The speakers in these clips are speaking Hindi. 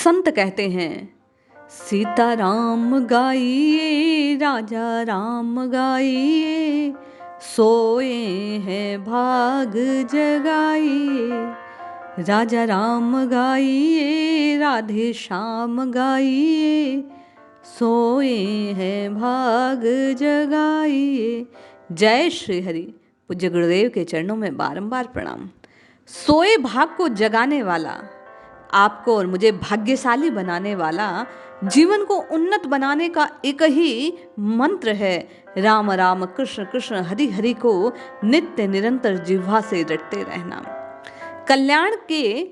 संत कहते हैं, सीता राम गाइए राजा राम गाइए, सोए हैं भाग जगाइए। राजा राम गाइए राधे श्याम गाइए, सोए हैं भाग जगाइए। जय श्री हरि। पूज्य गुरुदेव के चरणों में बारंबार प्रणाम। सोए भाग को जगाने वाला, आपको और मुझे भाग्यशाली बनाने वाला, जीवन को उन्नत बनाने का एक ही मंत्र है, राम राम कृष्ण कृष्ण हरि हरि को नित्य निरंतर जिह्वा से रटते रहना। कल्याण के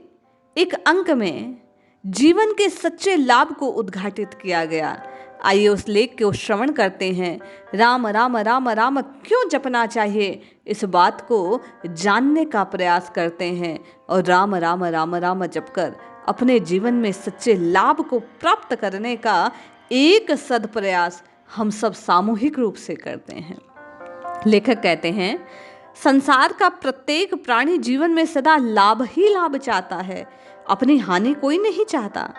एक अंक में जीवन के सच्चे लाभ को उद्घाटित किया गया। आइए उस लेख को श्रवण करते हैं। राम राम राम राम क्यों जपना चाहिए, इस बात को जानने का प्रयास करते हैं और राम राम राम राम जपकर अपने जीवन में सच्चे लाभ को प्राप्त करने का एक सदप्रयास हम सब सामूहिक रूप से करते हैं। लेखक कहते हैं, संसार का प्रत्येक प्राणी जीवन में सदा लाभ ही लाभ चाहता है, अपनी हानि कोई नहीं चाहता।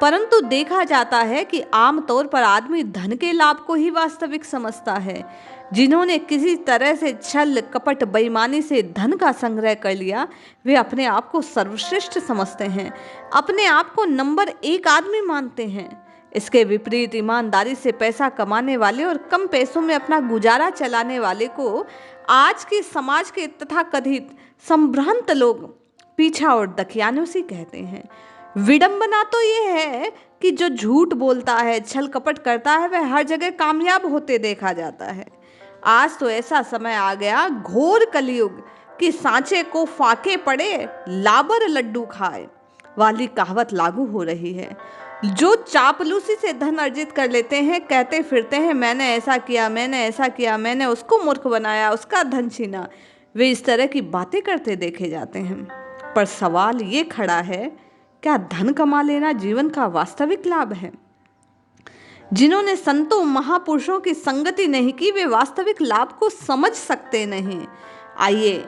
परंतु देखा जाता है कि आमतौर पर आदमी धन के लाभ को ही वास्तविक समझता है। जिन्होंने किसी तरह से छल कपट बेईमानी से धन का संग्रह कर लिया, वे अपने आप को सर्वश्रेष्ठ समझते हैं, अपने आप को नंबर 1 आदमी मानते हैं। इसके विपरीत ईमानदारी से पैसा कमाने वाले और कम पैसों में अपना गुजारा चलाने वाले को आज के समाज के तथाकथित संभ्रांत लोग पीछा और दकियानुसी कहते हैं। विडंबना तो ये है कि जो झूठ बोलता है, छल कपट करता है, वह हर जगह कामयाब होते देखा जाता है। आज तो ऐसा समय आ गया, घोर कलयुग, कि सांचे को फाके पड़े लाबर लड्डू खाए वाली कहावत लागू हो रही है। जो चापलूसी से धन अर्जित कर लेते हैं, कहते फिरते हैं मैंने ऐसा किया, मैंने ऐसा किया, मैंने उसको मूर्ख बनाया, उसका धन छीना, वे इस तरह की बातें करते देखे जाते हैं। पर सवाल ये खड़ा है, क्या धन कमा लेना जीवन का वास्तविक लाभ है? जिन्होंने संतों महापुरुषों की संगति नहीं की, वे वास्तविक लाभ को समझ सकते नहीं। आइए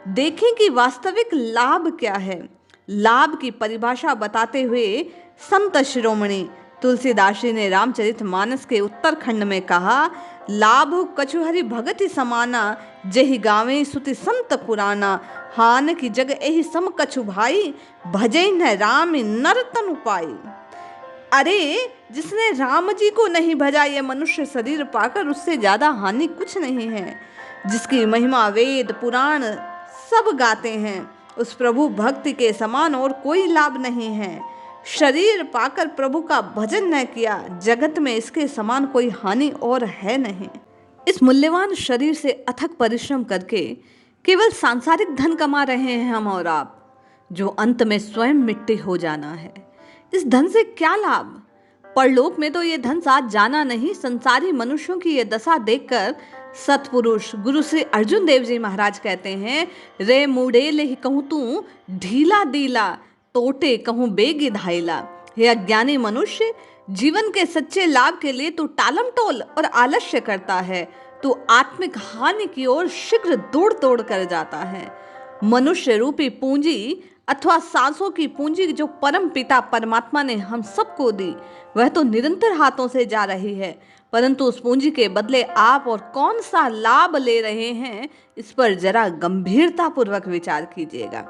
देखें कि वास्तविक लाभ क्या है। लाभ की परिभाषा बताते हुए संत शिरोमणि तुलसीदास जी ने रामचरितमानस के उत्तरखंड में कहा, लाभ कछुहरि भगति समाना, जेहि गावे सुति संत पुराना, हान की जग एहि सम कछु भाई, भजै न राम नर तनु पाई। अरे जिसने राम जी को नहीं भजा, ये मनुष्य शरीर पाकर उससे ज्यादा हानि कुछ नहीं है। जिसकी महिमा वेद पुराण सब गाते हैं, उस प्रभु भक्ति के समान और कोई लाभ नहीं है। शरीर पाकर प्रभु का भजन न किया, जगत में इसके समान कोई हानि और है नहीं। इस मूल्यवान शरीर से अथक परिश्रम करके केवल सांसारिक धन कमा रहे हैं हम और आप, जो अंत में स्वयं मिट्टी हो जाना है। इस धन से क्या लाभ? परलोक में तो ये धन साथ जाना नहीं। संसारी मनुष्यों की ये दशा देखकर सतपुरुष गुरु श्री अर्जुन देव जी महाराज कहते हैं, रे मुड़े ले कहूँ तू ढीला दीला, तोटे कहूँ बेगी धाइला। हे अज्ञानी मनुष्य, जीवन के सच्चे लाभ के लिए तू टालम टोल और आलस्य करता है, तू आत्मिक हानि की ओर शीघ्र दौड़ दौड़ कर जाता है। मनुष्य रूपी पूंजी अथवा सांसों की पूंजी जो परम पिता परमात्मा ने हम सबको दी, वह तो निरंतर हाथों से जा रही है, परंतु उस पूंजी के बदले आप और कौन सा लाभ ले रहे हैं, इस पर जरा गंभीरता पूर्वक विचार कीजिएगा।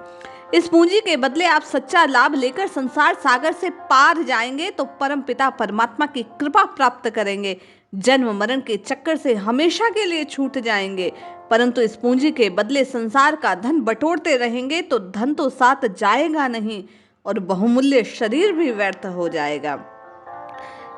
इस पूंजी के बदले आप सच्चा लाभ लेकर संसार सागर से पार जाएंगे तो परम पिता परमात्मा की कृपा प्राप्त करेंगे, जन्म मरण के चक्कर से हमेशा के लिए छूट जाएंगे। परंतु इस पूंजी के बदले संसार का धन बटोरते रहेंगे तो धन तो साथ जाएगा नहीं और बहुमूल्य शरीर भी व्यर्थ हो जाएगा।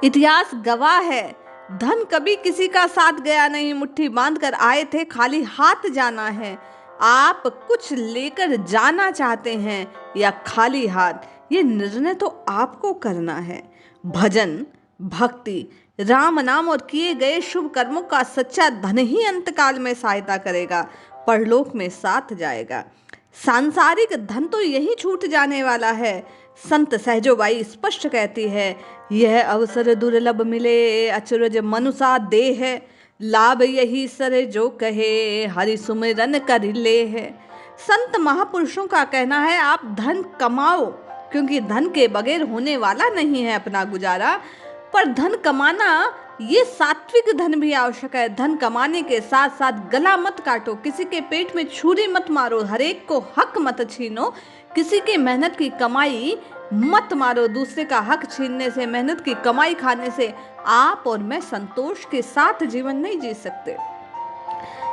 इतिहास गवाह है, धन कभी किसी का साथ गया नहीं। मुट्ठी बांधकर आए थे, खाली हाथ जाना है। आप कुछ लेकर जाना चाहते हैं या खाली हाथ, ये निर्णय तो आपको करना है। भजन, भक्ति, राम नाम और किए गए शुभ कर्मों का सच्चा धन ही अंतकाल में सहायता करेगा, परलोक में साथ जाएगा। सांसारिक धन तो यही छूट जाने वाला है। संत सहजोबाई स्पष्ट कहती है, यह अवसर दुर्लभ मिले, अचरज मनुषा देह, लाभ यही सर जो कहे, हरि सुमिरन कर ले है। संत महापुरुषों का कहना है, आप धन कमाओ क्योंकि धन के बगैर होने वाला नहीं है अपना गुजारा। पर धन कमाना, ये सात्विक धन भी आवश्यक है। धन कमाने के साथ साथ गला मत काटो, किसी के पेट में छुरी मत मारो, हर एक को हक मत छीनो, किसी के मेहनत की कमाई मत मारो। दूसरे का हक छीनने से, मेहनत की कमाई खाने से आप और मैं संतोष के साथ जीवन नहीं जी सकते।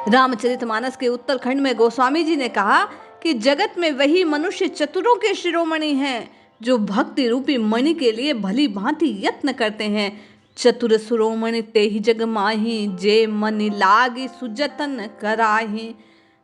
रामचरितमानस के उत्तरखंड में गोस्वामी जी ने कहा कि जगत में वही मनुष्य चतुरों के शिरोमणि हैं जो भक्ति रूपी मणि के लिए भली भांति यत्न करते हैं। चतुर शिरोमणि ते ही जग माही, जे मनि लागी सुजतन कराही।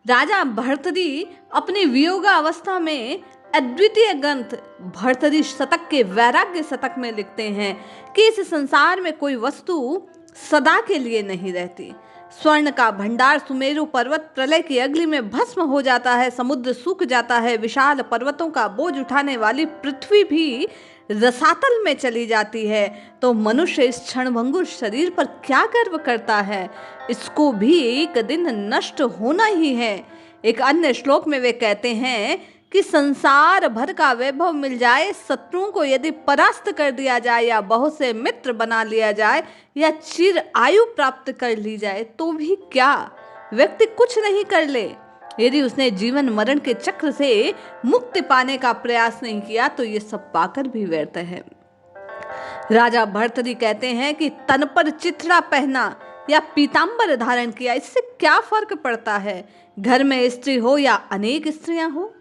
राजा भर्तृहरि अपनी वियोगावस्था में अद्वितीय ग्रंथ भर्तृहरि शतक के वैराग्य शतक में लिखते हैं कि इस संसार में कोई वस्तु सदा के लिए नहीं रहती। स्वर्ण का भंडार सुमेरु पर्वत प्रलय की अग्नि में भस्म हो जाता है, समुद्र सूख जाता है, विशाल पर्वतों का बोझ उठाने वाली पृथ्वी भी रसातल में चली जाती है, तो मनुष्य इस क्षणभंगुर शरीर पर क्या गर्व करता है? इसको भी एक दिन नष्ट होना ही है। एक अन्य श्लोक में वे कहते हैं कि संसार भर का वैभव मिल जाए, शत्रुओं को यदि परास्त कर दिया जाए, या बहुत से मित्र बना लिया जाए, या चिर आयु प्राप्त कर ली जाए, तो भी क्या? व्यक्ति कुछ नहीं कर ले, यदि उसने जीवन मरण के चक्र से मुक्ति पाने का प्रयास नहीं किया तो ये सब पाकर भी व्यर्थ है। राजा भर्तृहरि कहते हैं कि तन पर चिथड़ा पहना या पीतांबर धारण किया, इससे क्या फर्क पड़ता है? घर में स्त्री हो या अनेक स्त्रियां हो,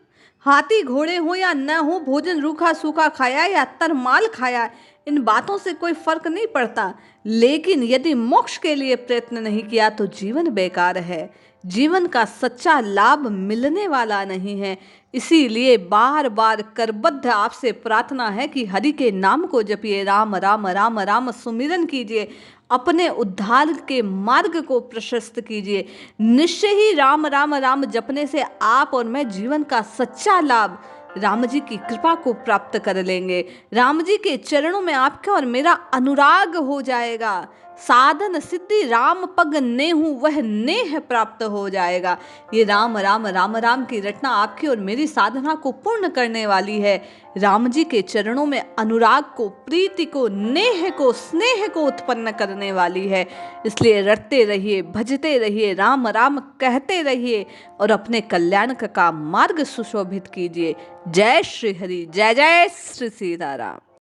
हाथी घोड़े हो या न हो, भोजन रूखा सूखा खाया या तरमाल खाया, इन बातों से कोई फर्क नहीं पड़ता। लेकिन यदि मोक्ष के लिए प्रयत्न नहीं किया तो जीवन बेकार है, जीवन का सच्चा लाभ मिलने वाला नहीं है। इसीलिए बार बार करबद्ध आपसे प्रार्थना है कि हरि के नाम को जपिए, राम राम राम राम सुमिरन कीजिए, अपने उद्धार के मार्ग को प्रशस्त कीजिए। निश्चय ही राम राम राम जपने से आप और मैं जीवन का सच्चा लाभ राम जी की कृपा को प्राप्त कर लेंगे। राम जी के चरणों में आपका और मेरा अनुराग हो जाएगा। साधन सिद्धि राम पग नेहु, वह नेह प्राप्त हो जाएगा। ये राम राम राम राम की रटना आपकी और मेरी साधना को पूर्ण करने वाली है। राम जी के चरणों में अनुराग को, प्रीति को, नेह को, स्नेह को उत्पन्न करने वाली है। इसलिए रटते रहिए, भजते रहिए, राम राम कहते रहिए और अपने कल्याण का मार्ग सुशोभित कीजिए। जय श्री हरि, जय जय श्री सीताराम।